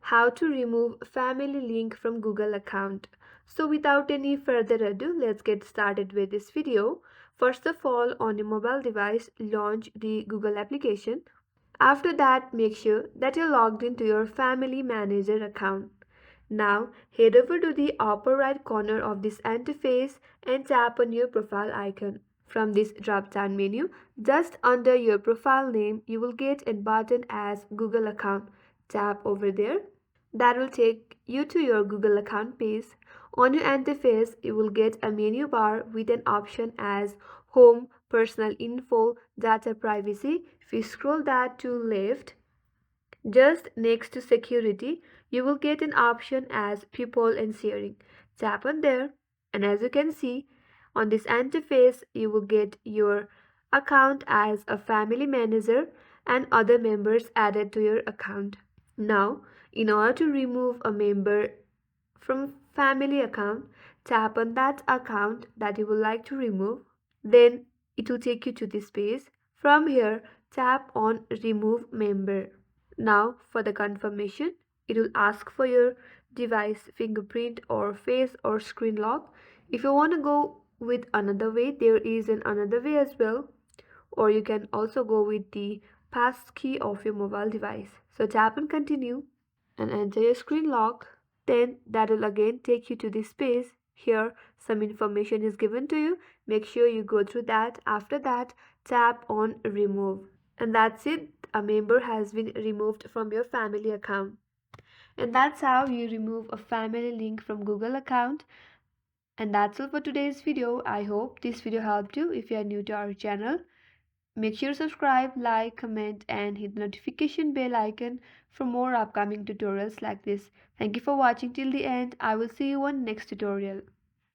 how to remove family link from Google account. So without any further ado, let's get started with this video. First of all, on your mobile device, launch the Google application. After that, make sure that you're logged into your Family Manager account. Now, head over to the upper right corner of this interface and tap on your profile icon. From this drop-down menu, just under your profile name, you will get a button as Google account. Tap over there. That will take you to your Google account page. On your interface, you will get a menu bar with an option as Home, Personal Info, Data Privacy. If you scroll that to left, just next to Security, you will get an option as People and Sharing. Tap on there, and as you can see, on this interface, you will get your account as a family manager and other members added to your account. Now, in order to remove a member from family account, tap on that account that you would like to remove. Then it will take you to this page. From here, tap on remove member. Now for the confirmation, it will ask for your device fingerprint or face or screen lock. If you want to go with another way, there is another way as well, or you can also go with the pass key of your mobile device. So tap on continue and enter your screen lock. Then that will again take you to this page. Here some information is given to you. Make sure you go through that. After that, tap on remove. And that's it. A member has been removed from your family account. And that's how you remove a family link from Google account. And that's all for today's video. I hope this video helped you. If you are new to our channel, make sure to subscribe, like, comment, and hit the notification bell icon for more upcoming tutorials like this. Thank you for watching till the end. I will see you on next tutorial.